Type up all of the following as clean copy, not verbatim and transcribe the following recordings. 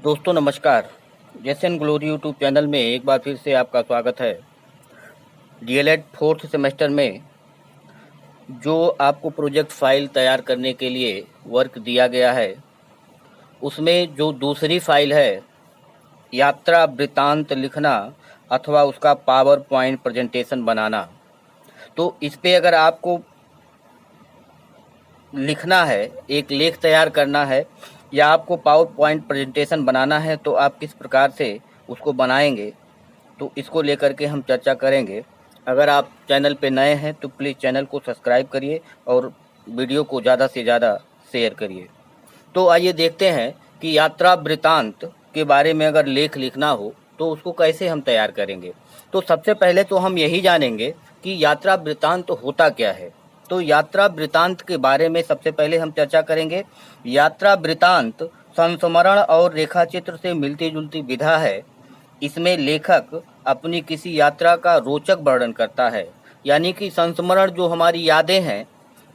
दोस्तों नमस्कार। Jason glory YouTube channel में एक बार फिर से आपका स्वागत है। डीएलएड फोर्थ सेमेस्टर में जो आपको प्रोजेक्ट फाइल तैयार करने के लिए वर्क दिया गया है, उसमें जो दूसरी फाइल है यात्रा वृत्तांत लिखना अथवा उसका पावर पॉइंट प्रेजेंटेशन बनाना, तो इस पे अगर आपको लिखना है, एक लेख तैयार करना है या आपको पावर पॉइंट प्रेजेंटेशन बनाना है, तो आप किस प्रकार से उसको बनाएंगे, तो इसको लेकर के हम चर्चा करेंगे। अगर आप चैनल पे नए हैं तो प्लीज़ चैनल को सब्सक्राइब करिए और वीडियो को ज़्यादा से ज़्यादा शेयर करिए। तो आइए देखते हैं कि यात्रा वृत्तांत के बारे में अगर लेख लिखना हो तो उसको कैसे हम तैयार करेंगे। तो सबसे पहले तो हम यही जानेंगे कि यात्रा वृत्तांत होता क्या है। तो यात्रा वृत्तांत के बारे में सबसे पहले हम चर्चा करेंगे। यात्रा वृत्तांत संस्मरण और रेखाचित्र से मिलती जुलती विधा है। इसमें लेखक अपनी किसी यात्रा का रोचक वर्णन करता है, यानी कि संस्मरण जो हमारी यादें हैं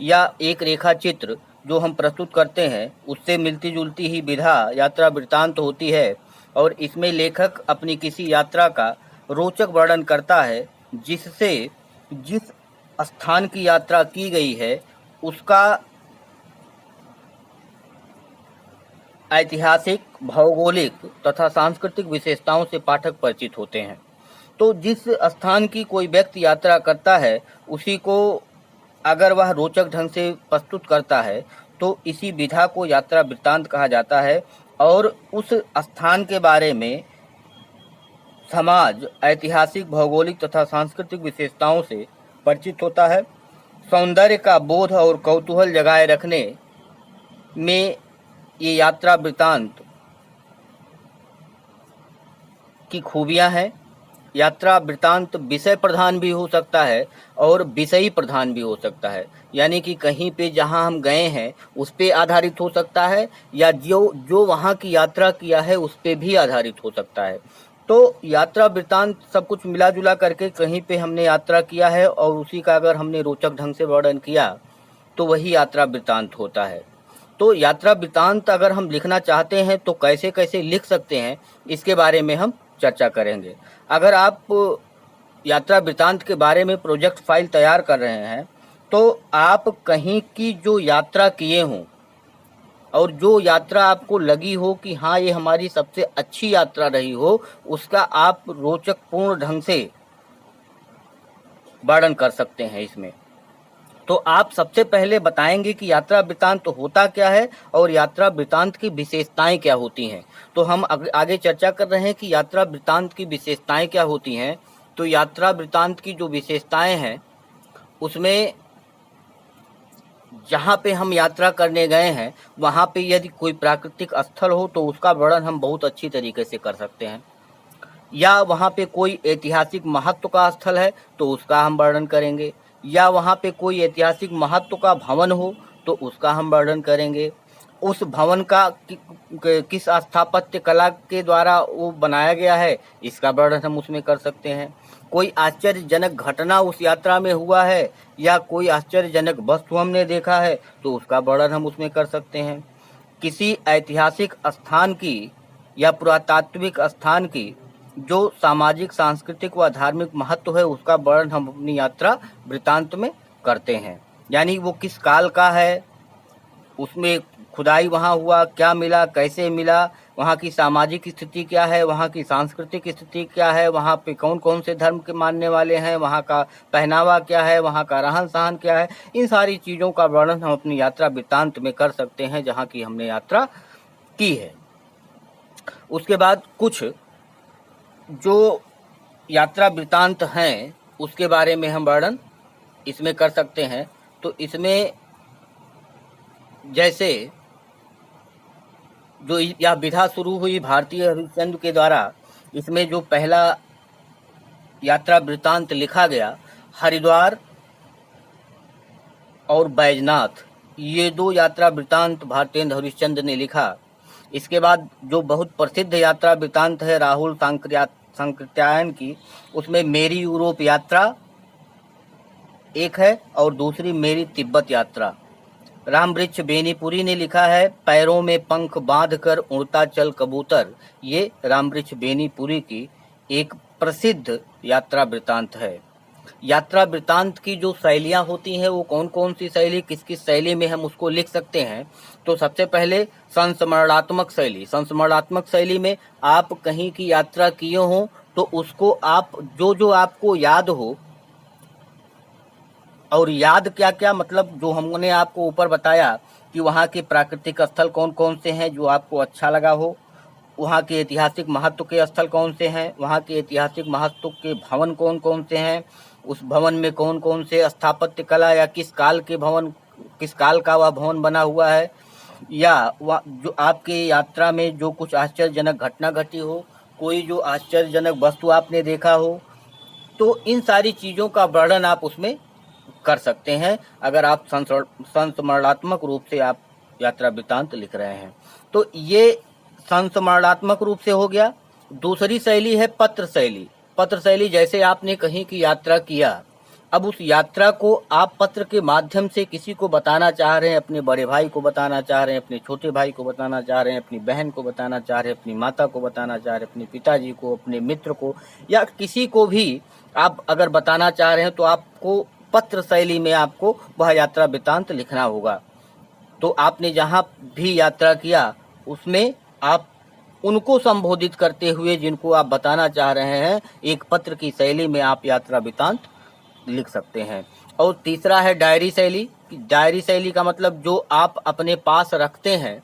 या एक रेखाचित्र जो हम प्रस्तुत करते हैं, उससे मिलती जुलती ही विधा यात्रा वृत्तांत होती है। और इसमें लेखक अपनी किसी यात्रा का रोचक वर्णन करता है, जिससे जिस स्थान की यात्रा की गई है उसका ऐतिहासिक, भौगोलिक तथा सांस्कृतिक विशेषताओं से पाठक परिचित होते हैं। तो जिस स्थान की कोई व्यक्ति यात्रा करता है, उसी को अगर वह रोचक ढंग से प्रस्तुत करता है तो इसी विधा को यात्रा वृत्तांत कहा जाता है। और उस स्थान के बारे में समाज, ऐतिहासिक, भौगोलिक तथा सांस्कृतिक विशेषताओं से परिचित होता है। सौंदर्य का बोध और कौतूहल जगाए रखने में ये यात्रा वृत्तांत की खूबियां हैं। यात्रा वृत्तांत विषय प्रधान भी हो सकता है और विषयी प्रधान भी हो सकता है, यानी कि कहीं पे जहां हम गए हैं उस पे आधारित हो सकता है या जो वहां की यात्रा किया है उस पे भी आधारित हो सकता है। तो यात्रा वृत्तांत सब कुछ मिला जुला करके कहीं पे हमने यात्रा किया है और उसी का अगर हमने रोचक ढंग से वर्णन किया तो वही यात्रा वृत्तांत होता है। तो यात्रा वृत्तांत अगर हम लिखना चाहते हैं तो कैसे कैसे लिख सकते हैं, इसके बारे में हम चर्चा करेंगे। अगर आप यात्रा वृत्तांत के बारे में प्रोजेक्ट फाइल तैयार कर रहे हैं तो आप कहीं की जो यात्रा किए हों और जो यात्रा आपको लगी हो कि हाँ ये हमारी सबसे अच्छी यात्रा रही हो, उसका आप रोचक पूर्ण ढंग से वर्णन कर सकते हैं इसमें। तो आप सबसे पहले बताएंगे कि यात्रा वृत्तांत होता क्या है और यात्रा वृत्तांत की विशेषताएं क्या होती हैं। तो हम आगे चर्चा कर रहे हैं कि यात्रा वृत्तांत की विशेषताएं क्या होती हैं। तो यात्रा वृत्तांत की जो विशेषताएं हैं उसमें जहाँ पे हम यात्रा करने गए हैं वहाँ पे यदि कोई प्राकृतिक स्थल हो तो उसका वर्णन हम बहुत अच्छी तरीके से कर सकते हैं, या वहाँ पे कोई ऐतिहासिक महत्व का स्थल है तो उसका हम वर्णन करेंगे, या वहाँ पे कोई ऐतिहासिक महत्व का भवन हो तो उसका हम वर्णन करेंगे। उस भवन का किस स्थापत्य कला के द्वारा वो बनाया गया है, इसका वर्णन हम उसमें कर सकते हैं। कोई आश्चर्यजनक घटना उस यात्रा में हुआ है या कोई आश्चर्यजनक वस्तु हमने देखा है तो उसका वर्णन हम उसमें कर सकते हैं। किसी ऐतिहासिक स्थान की या पुरातात्विक स्थान की जो सामाजिक, सांस्कृतिक व धार्मिक महत्व है उसका वर्णन हम अपनी यात्रा वृत्तांत में करते हैं, यानी वो किस काल का है, उसमें खुदाई वहाँ हुआ, क्या मिला, कैसे मिला, वहाँ की सामाजिक स्थिति क्या है, वहाँ की सांस्कृतिक स्थिति क्या है, वहाँ पे कौन कौन से धर्म के मानने वाले हैं, वहाँ का पहनावा क्या है, वहाँ का रहन सहन क्या है, इन सारी चीज़ों का वर्णन हम अपनी यात्रा वृत्तांत में कर सकते हैं जहाँ की हमने यात्रा की है। उसके बाद कुछ जो यात्रा वृत्तांत हैं उसके बारे में हम वर्णन इसमें कर सकते हैं। तो इसमें जैसे जो यह विधा शुरू हुई भारतीय हरिश्चंद्र के द्वारा, इसमें जो पहला यात्रा वृत्तांत लिखा गया, हरिद्वार और बैजनाथ, ये दो यात्रा वृत्तांत भारतेंद्र हरिश्चंद्र ने लिखा। इसके बाद जो बहुत प्रसिद्ध यात्रा वृत्तांत है राहुल सांकृत्यायन की, उसमें मेरी यूरोप यात्रा एक है और दूसरी मेरी तिब्बत यात्रा। रामवृक्ष बेनीपुरी ने लिखा है, पैरों में पंख बांधकर उड़ता चल कबूतर। ये रामवृक्ष बेनीपुरी की एक प्रसिद्ध यात्रा वृतांत है। यात्रा वृतांत की जो शैलियां होती हैं वो कौन कौन सी शैली, किस किस शैली में हम उसको लिख सकते हैं। तो सबसे पहले संस्मरणात्मक शैली। संस्मरणात्मक शैली में आप कहीं की यात्रा किए हो तो उसको आप जो जो आपको याद हो, और याद क्या क्या, मतलब जो हमने आपको ऊपर बताया कि वहाँ के प्राकृतिक स्थल कौन कौन से हैं जो आपको अच्छा लगा हो, वहाँ के ऐतिहासिक महत्व के स्थल कौन से हैं, वहाँ के ऐतिहासिक महत्व के भवन कौन कौन से हैं, उस भवन में कौन कौन से स्थापत्य कला या किस काल के भवन, किस काल का वह भवन बना हुआ है, या वह जो आपके यात्रा में जो कुछ आश्चर्यजनक घटना घटी हो, कोई जो आश्चर्यजनक वस्तु आपने देखा हो, तो इन सारी चीज़ों का वर्णन आप उसमें कर सकते हैं अगर आप संस्मरणात्मक रूप से आप यात्रा वृतांत लिख रहे हैं। तो ये संस्मरणात्मक रूप से हो गया। दूसरी शैली है पत्र शैली। पत्र शैली, जैसे आपने कहीं की यात्रा किया, अब उस यात्रा को आप पत्र के माध्यम से किसी को बताना चाह रहे हैं, अपने बड़े भाई को बताना चाह रहे हैं, अपने छोटे भाई को बताना चाह रहे हैं, अपनी बहन को बताना चाह रहे हैं, अपनी माता को बताना चाह रहे हैं, अपने पिताजी को, अपने मित्र को, या किसी को भी आप अगर बताना चाह रहे हैं तो आपको पत्र शैली में आपको वह यात्रा वृतांत लिखना होगा। तो आपने जहाँ भी यात्रा किया उसमें आप उनको संबोधित करते हुए जिनको आप बताना चाह रहे हैं, एक पत्र की शैली में आप यात्रा वृतांत लिख सकते हैं। और तीसरा है डायरी शैली। डायरी शैली का मतलब जो आप अपने पास रखते हैं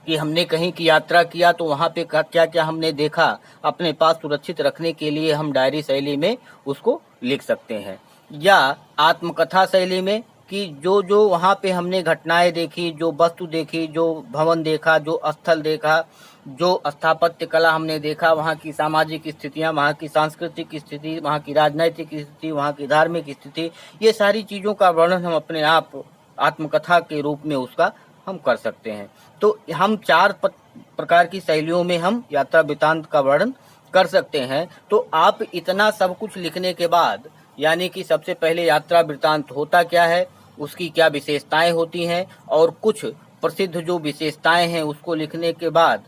कि हमने कहीं की यात्रा किया तो वहाँ पे क्या क्या हमने देखा, अपने पास सुरक्षित रखने के लिए हम डायरी शैली में उसको लिख सकते हैं। या आत्मकथा शैली में कि जो जो वहाँ पे हमने घटनाएं देखी, जो वस्तु देखी, जो भवन देखा, जो स्थल देखा, जो स्थापत्य कला हमने देखा, वहाँ की सामाजिक स्थितियाँ, वहाँ की सांस्कृतिक स्थिति, वहाँ की राजनैतिक स्थिति, वहाँ की धार्मिक स्थिति, ये सारी चीज़ों का वर्णन हम अपने आप आत्मकथा के रूप में उसका हम कर सकते हैं। तो हम चार प्रकार की शैलियों में हम यात्रा वृतांत का वर्णन कर सकते हैं। तो आप इतना सब कुछ लिखने के बाद, यानी कि सबसे पहले यात्रा वृतांत होता क्या है, उसकी क्या विशेषताएं होती हैं, और कुछ प्रसिद्ध जो विशेषताएं हैं उसको लिखने के बाद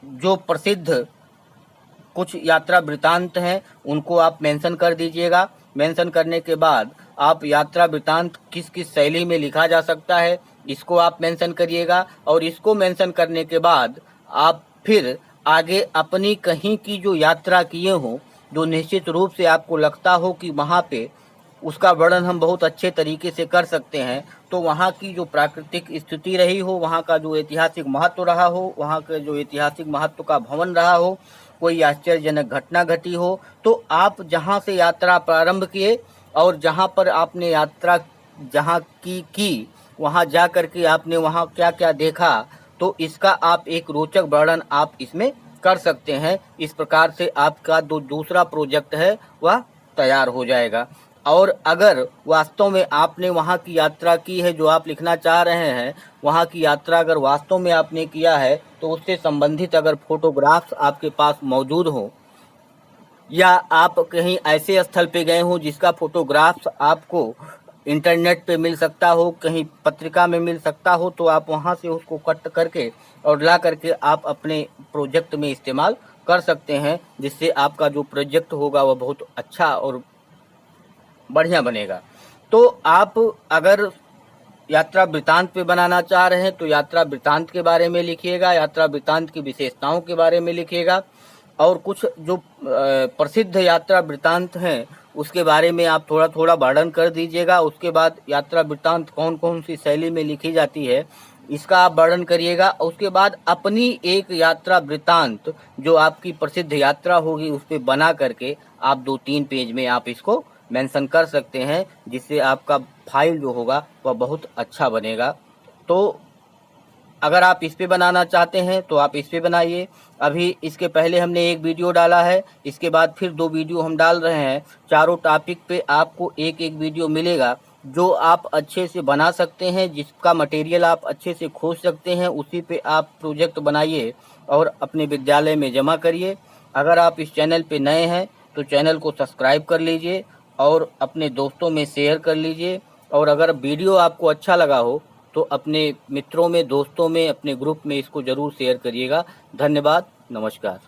जो प्रसिद्ध कुछ यात्रा वृतांत हैं उनको आप मेंशन कर दीजिएगा। मेंशन करने के बाद आप यात्रा वृतांत किस किस शैली में लिखा जा सकता है इसको आप मेंशन करिएगा, और इसको मेंशन करने के बाद आप फिर आगे अपनी कहीं की जो यात्रा किए हों, जो निश्चित रूप से आपको लगता हो कि वहाँ पे उसका वर्णन हम बहुत अच्छे तरीके से कर सकते हैं, तो वहाँ की जो प्राकृतिक स्थिति रही हो, वहाँ का जो ऐतिहासिक महत्व रहा हो, वहाँ के जो ऐतिहासिक महत्व का भवन रहा हो, कोई आश्चर्यजनक घटना घटी हो, तो आप जहाँ से यात्रा प्रारंभ किए और जहाँ पर आपने यात्रा जहाँ की वहाँ जा कर के आपने वहाँ क्या क्या देखा, तो इसका आप एक रोचक वर्णन आप इसमें कर सकते हैं। इस प्रकार से आपका जो दूसरा प्रोजेक्ट है वह तैयार हो जाएगा। और अगर वास्तव में आपने वहाँ की यात्रा की है जो आप लिखना चाह रहे हैं, वहाँ की यात्रा अगर वास्तव में आपने किया है तो उससे संबंधित अगर फोटोग्राफ्स आपके पास मौजूद हो, या आप कहीं ऐसे स्थल पे गए हो जिसका फोटोग्राफ्स आपको इंटरनेट पे मिल सकता हो, कहीं पत्रिका में मिल सकता हो, तो आप वहाँ से उसको कट करके और ला करके आप अपने प्रोजेक्ट में इस्तेमाल कर सकते हैं, जिससे आपका जो प्रोजेक्ट होगा वह बहुत अच्छा और बढ़िया बनेगा। तो आप अगर यात्रा वृतांत पे बनाना चाह रहे हैं तो यात्रा वृतांत के बारे में लिखिएगा, यात्रा वृतांत की विशेषताओं के बारे में लिखिएगा, और कुछ जो प्रसिद्ध यात्रा वृतांत हैं उसके बारे में आप थोड़ा थोड़ा वर्णन कर दीजिएगा। उसके बाद यात्रा वृतांत कौन कौन सी शैली में लिखी जाती है इसका आप वर्णन करिएगा। उसके बाद अपनी एक यात्रा वृतांत जो आपकी प्रसिद्ध यात्रा होगी उस पर बना करके आप 2-3 पेज में आप इसको मेंशन कर सकते हैं, जिससे आपका फाइल जो होगा वह बहुत अच्छा बनेगा। तो अगर आप इस पे बनाना चाहते हैं तो आप इस पे बनाइए। अभी इसके पहले हमने एक वीडियो डाला है, इसके बाद फिर 2 वीडियो हम डाल रहे हैं। चारों टॉपिक पे आपको एक एक वीडियो मिलेगा जो आप अच्छे से बना सकते हैं, जिसका मटेरियल आप अच्छे से खोज सकते हैं, उसी पे आप प्रोजेक्ट बनाइए और अपने विद्यालय में जमा करिए। अगर आप इस चैनल पे नए हैं तो चैनल को सब्सक्राइब कर लीजिए और अपने दोस्तों में शेयर कर लीजिए, और अगर वीडियो आपको अच्छा लगा हो तो अपने मित्रों में, दोस्तों में, अपने ग्रुप में इसको ज़रूर शेयर करिएगा। धन्यवाद, नमस्कार।